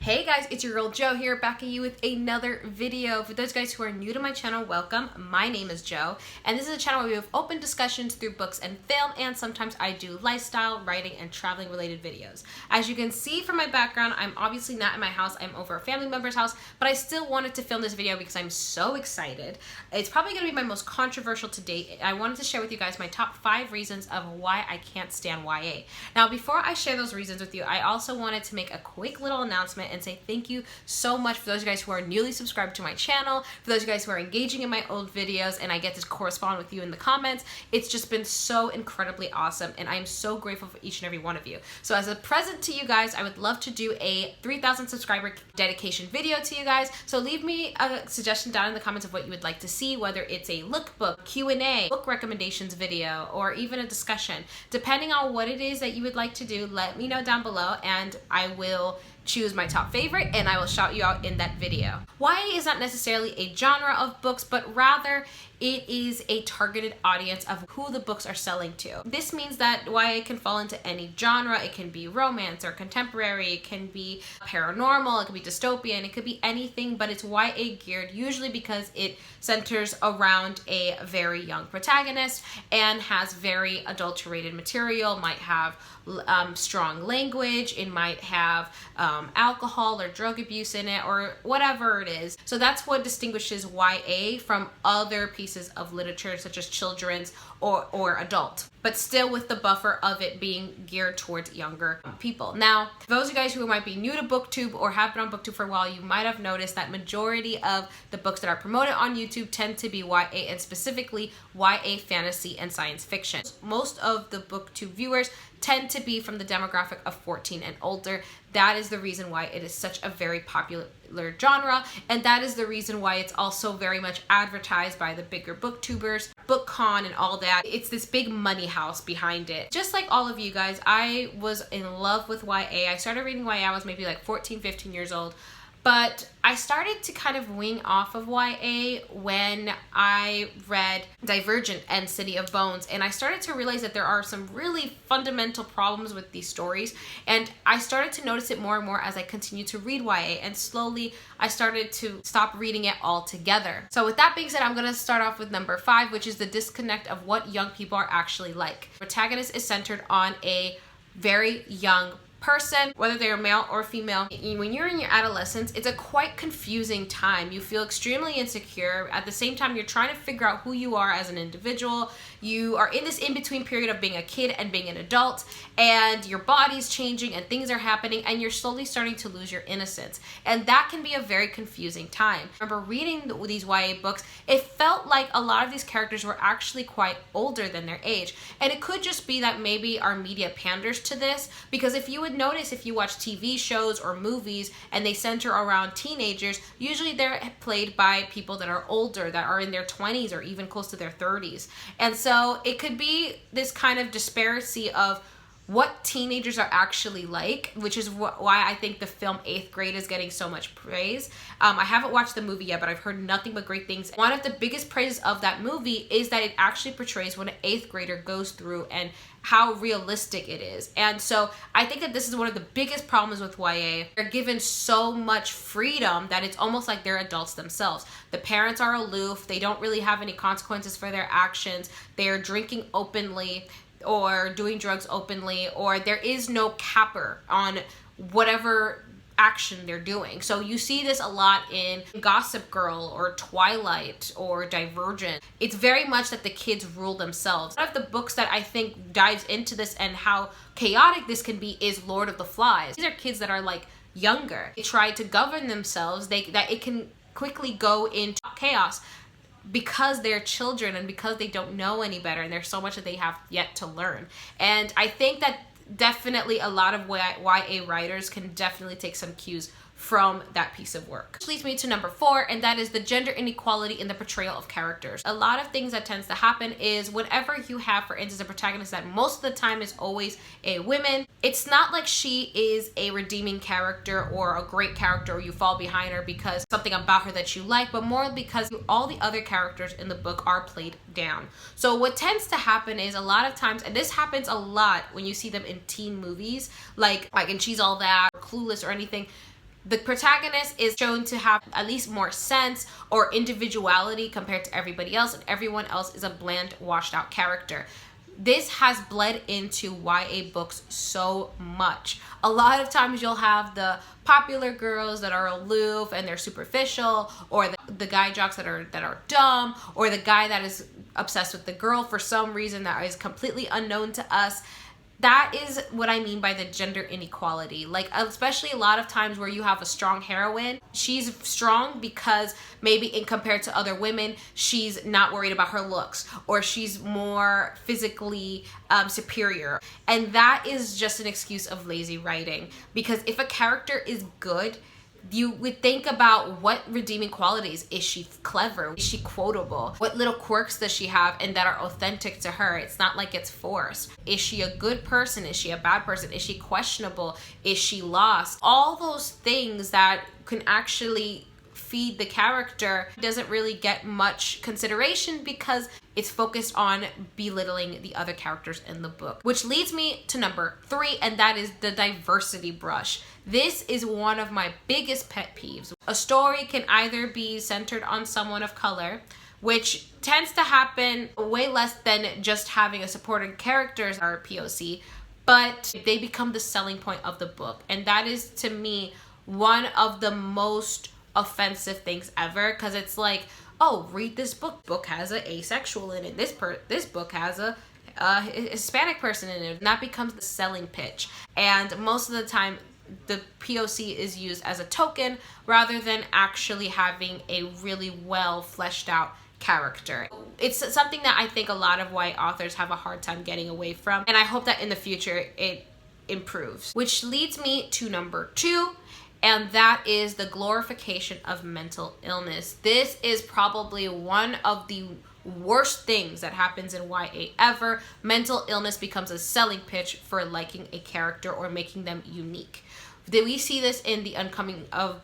Hey guys, it's your girl Jo here, back at you with another video. For those guys who are new to my channel, welcome. My name is Jo, and this is a channel where we have open discussions through books and film, and sometimes I do lifestyle, writing, and traveling related videos. As you can see from my background, I'm obviously not in my house, I'm over a family member's house, but I still wanted to film this video because I'm so excited. It's probably going to be my most controversial to date. I wanted to share with you guys my top 5 reasons of why I can't stand YA. Now, before I share those reasons with you, I also wanted to make a quick little announcement and say thank you so much for those of you guys who are newly subscribed to my channel, for those of you guys who are engaging in my old videos, and I get to correspond with you in the comments. It's just been so incredibly awesome, and I'm so grateful for each and every one of you. So as a present to you guys, I would love to do a 3,000 subscriber dedication video to you guys. So leave me a suggestion down in the comments of what you would like to see, whether it's a lookbook, Q&A, book recommendations video, or even a discussion. Depending on what it is that you would like to do, let me know down below, and I will choose my top favorite and I will shout you out in that video. YA is not necessarily a genre of books, but rather it is a targeted audience of who the books are selling to. This means that YA can fall into any genre. It can be romance or contemporary, it can be paranormal, it can be dystopian, it could be anything, but it's YA geared usually because it centers around a very young protagonist and has very adulterated material, might have strong language, it might have alcohol or drug abuse in it, or whatever it is. So that's what distinguishes YA from other pieces of literature such as children's or adult, but still with the buffer of it being geared towards younger people. Now, those of you guys who might be new to BookTube or have been on BookTube for a while, you might have noticed that majority of the books that are promoted on YouTube tend to be YA, and specifically YA fantasy and science fiction. Most of the BookTube viewers tend to be from the demographic of 14 and older. That is the reason why it is such a very popular genre, and that is the reason why it's also very much advertised by the bigger booktubers, BookCon and all that. It's this big money house behind it. Just like all of you guys, I was in love with YA. I started reading YA, I was maybe like 14, 15 years old. But I started to kind of wing off of YA when I read Divergent and City of Bones, and I started to realize that there are some really fundamental problems with these stories, and I started to notice it more and more as I continued to read YA, and slowly I started to stop reading it altogether. So with that being said, I'm going to start off with number 5, which is the disconnect of what young people are actually like. The protagonist is centered on a very young person, whether they're male or female. When you're in your adolescence, it's a quite confusing time. You feel extremely insecure. At the same time, you're trying to figure out who you are as an individual. You are in this in-between period of being a kid and being an adult, and your body's changing and things are happening, and you're slowly starting to lose your innocence. And that can be a very confusing time. I remember reading these YA books, it felt like a lot of these characters were actually quite older than their age. And it could just be that maybe our media panders to this, because if you would notice, if you watch TV shows or movies and they center around teenagers, usually they're played by people that are older, that are in their 20s or even close to their 30s. And so it could be this kind of disparity of what teenagers are actually like, which is why I think the film 8th Grade is getting so much praise. I haven't watched the movie yet, but I've heard nothing but great things. One of the biggest praises of that movie is that it actually portrays what an 8th grader goes through and how realistic it is. And so I think that this is one of the biggest problems with YA. They're given so much freedom that it's almost like they're adults themselves. The parents are aloof, they don't really have any consequences for their actions, they're drinking openly or doing drugs openly, or there is no capper on whatever action they're doing. So you see this a lot in Gossip Girl or Twilight or Divergent. It's very much that the kids rule themselves. One of the books that I think dives into this and how chaotic this can be is Lord of the Flies. These are kids that are like younger. They try to govern themselves, that it can quickly go into chaos because they're children and because they don't know any better, and there's so much that they have yet to learn. And I think that definitely a lot of YA writers can definitely take some cues from that piece of work. Which leads me to number 4, and that is the gender inequality in the portrayal of characters. A lot of things that tends to happen is whenever you have, for instance, a protagonist that most of the time is always a woman, it's not like she is a redeeming character or a great character or you fall behind her because something about her that you like, but more because all the other characters in the book are played down. So what tends to happen is a lot of times, and this happens a lot when you see them in teen movies, like in She's All That, or Clueless or anything, The protagonist is shown to have at least more sense or individuality compared to everybody else, and everyone else is a bland, washed out character. This has bled into YA books so much. A lot of times you'll have the popular girls that are aloof and they're superficial, or the guy jocks that are dumb, or the guy that is obsessed with the girl for some reason that is completely unknown to us. That is what I mean by the gender inequality. Like, especially a lot of times where you have a strong heroine, she's strong because maybe in compared to other women, she's not worried about her looks, or she's more physically superior. And that is just an excuse of lazy writing. Because if a character is good, you would think about what redeeming qualities. Is she clever? Is she quotable? What little quirks does she have and that are authentic to her? It's not like it's forced. Is she a good person? Is she a bad person? Is she questionable? Is she lost? All those things that can actually feed the character doesn't really get much consideration because it's focused on belittling the other characters in the book. Which leads me to number 3, and that is the diversity brush. This is one of my biggest pet peeves. A story can either be centered on someone of color, which tends to happen way less than just having a supporting characters or POC, but they become the selling point of the book. And that is, to me, one of the most offensive things ever, because it's like, oh, read this book. Book has an asexual in it. This book has a Hispanic person in it. And that becomes the selling pitch. And most of the time, the POC is used as a token rather than actually having a really well fleshed out character. It's something that I think a lot of white authors have a hard time getting away from, and I hope that in the future it improves. Which leads me to number 2, and that is the glorification of mental illness. This is probably one of the worst things that happens in YA ever. Mental illness becomes a selling pitch for liking a character or making them unique. We see this in The Uncoming of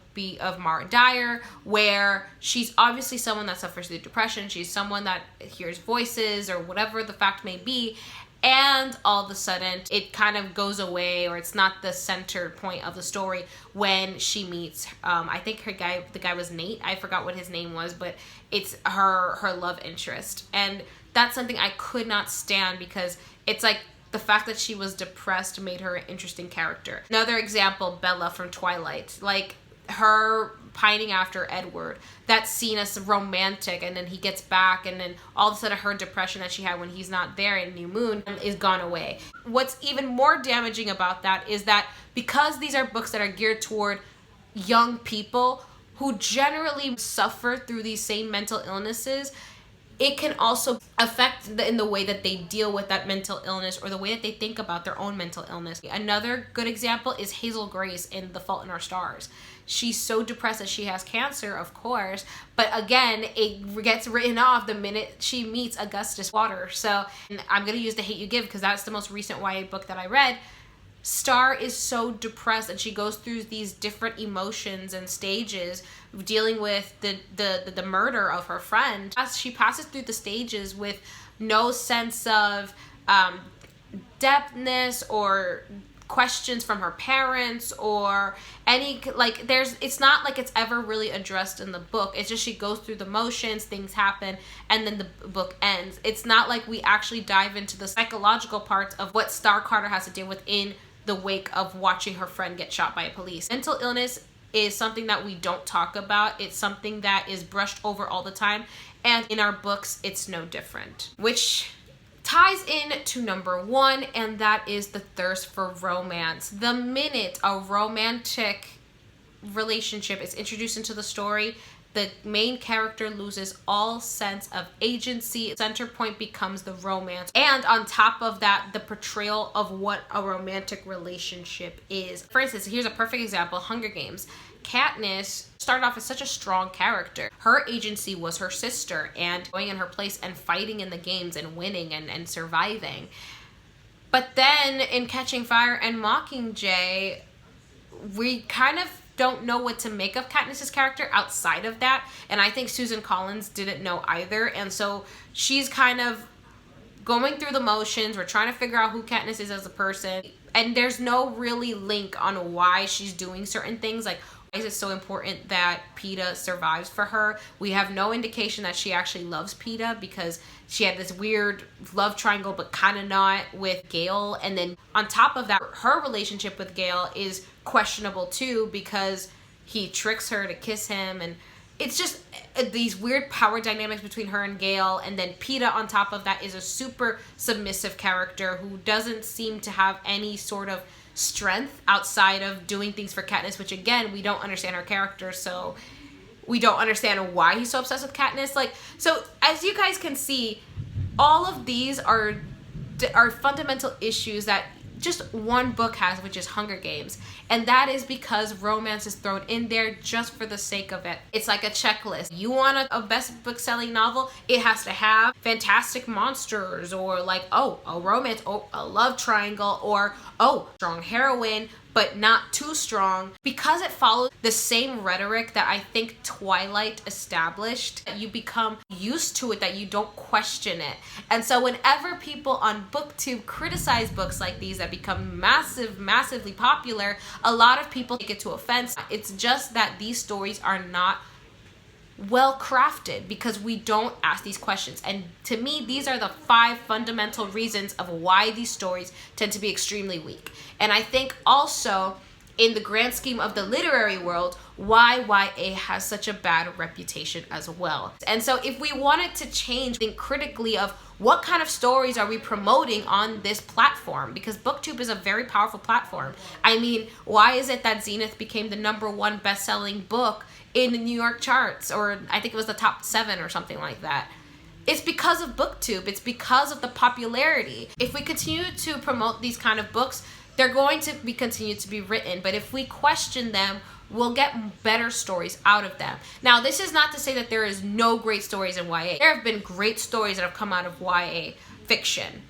Mara Dyer, where she's obviously someone that suffers through depression. She's someone that hears voices or whatever the fact may be, and all of a sudden it kind of goes away, or it's not the center point of the story when she meets I think the guy was Nate. I forgot what his name was, but it's her love interest. And that's something I could not stand, because it's like the fact that she was depressed made her an interesting character. Another example, Bella from Twilight. Like, her pining after Edward, that's seen as romantic, and then he gets back, and then all of a sudden her depression that she had when he's not there in New Moon is gone away. What's even more damaging about that is that because these are books that are geared toward young people who generally suffer through these same mental illnesses, it can also affect in the way that they deal with that mental illness, or the way that they think about their own mental illness. Another good example is Hazel Grace in The Fault in Our Stars. She's so depressed that she has cancer, of course, but again, it gets written off the minute she meets Augustus Waters. So I'm going to use The Hate You Give because that's the most recent YA book that I read. Star is so depressed, and she goes through these different emotions and stages dealing with the murder of her friend. As she passes through the stages with no sense of depthness or questions from her parents or any, like, it's not like it's ever really addressed in the book. It's just she goes through the motions, things happen, and then the book ends. It's not like we actually dive into the psychological parts of what Star Carter has to deal with in the wake of watching her friend get shot by a police. Mental illness is something that we don't talk about. It's something that is brushed over all the time, and in our books it's no different. Which ties in to number 1, and that is the thirst for romance. The minute a romantic relationship is introduced into the story, the main character loses all sense of agency. Center point becomes the romance. And on top of that, the portrayal of what a romantic relationship is. For instance, here's a perfect example, Hunger Games. Katniss started off as such a strong character. Her agency was her sister and going in her place and fighting in the games and winning and surviving. But then in Catching Fire and Mockingjay, we kind of don't know what to make of Katniss's character outside of that, and I think Susan Collins didn't know either, and so she's kind of going through the motions. We're trying to figure out who Katniss is as a person, and there's no really link on why she's doing certain things. Like, Why is it so important that Peeta survives for her? We have no indication that she actually loves Peeta, because she had this weird love triangle, but kind of not, with Gale. And then on top of that, her relationship with Gale is questionable too, because he tricks her to kiss him, and it's just these weird power dynamics between her and Gale. And then Peeta on top of that is a super submissive character who doesn't seem to have any sort of strength outside of doing things for Katniss, which again, we don't understand her character, so we don't understand why he's so obsessed with Katniss. Like, so as you guys can see, all of these are fundamental issues that just one book has, which is Hunger Games. And that is because romance is thrown in there just for the sake of it. It's like a checklist. You want a best book-selling novel, it has to have fantastic monsters, or like, oh, a romance, oh, a love triangle, or oh, strong heroine, but not too strong, because it follows the same rhetoric that I think Twilight established. You become used to it, that you don't question it. And so whenever people on BookTube criticize books like these that become massively popular, a lot of people take it to offense. It's just that these stories are not well crafted because we don't ask these questions. And to me, these are the 5 fundamental reasons of why these stories tend to be extremely weak. And I think also, in the grand scheme of the literary world, why YA has such a bad reputation as well. And so if we wanted to change, think critically of what kind of stories are we promoting on this platform, because BookTube is a very powerful platform. I mean, why is it that Zenith became the #1 best-selling book in the New York charts, or I think it was the top 7 or something like that? It's because of BookTube. It's because of the popularity. If we continue to promote these kind of books, they're going to be continued to be written, but if we question them, we'll get better stories out of them. Now, this is not to say that there is no great stories in YA. There have been great stories that have come out of YA fiction,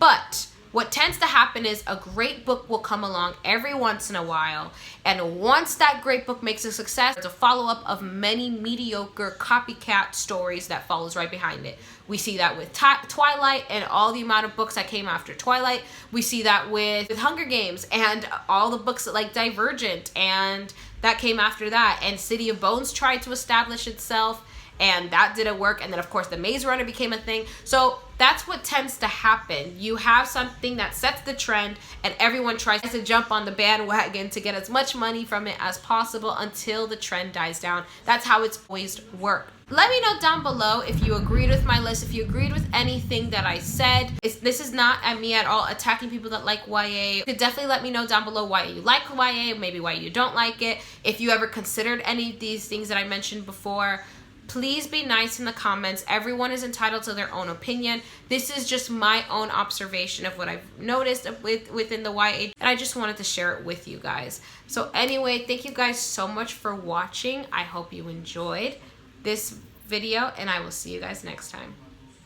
but what tends to happen is a great book will come along every once in a while, and once that great book makes a success, it's a follow-up of many mediocre copycat stories that follows right behind it. We see that with Twilight and all the amount of books that came after Twilight. We see that with Hunger Games and all the books like Divergent, and that came after that. And City of Bones tried to establish itself, and that didn't work. And then of course the Maze Runner became a thing. So that's what tends to happen. You have something that sets the trend, and everyone tries to jump on the bandwagon to get as much money from it as possible until the trend dies down. That's how it's always worked. Let me know down below if you agreed with my list, if you agreed with anything that I said. This is not at me at all attacking people that like YA. You could definitely let me know down below why you like YA, maybe why you don't like it. If you ever considered any of these things that I mentioned before, please be nice in the comments. Everyone is entitled to their own opinion. This is just my own observation of what I've noticed within the YA, and I just wanted to share it with you guys. So anyway, thank you guys so much for watching. I hope you enjoyed this video, and I will see you guys next time.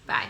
Bye.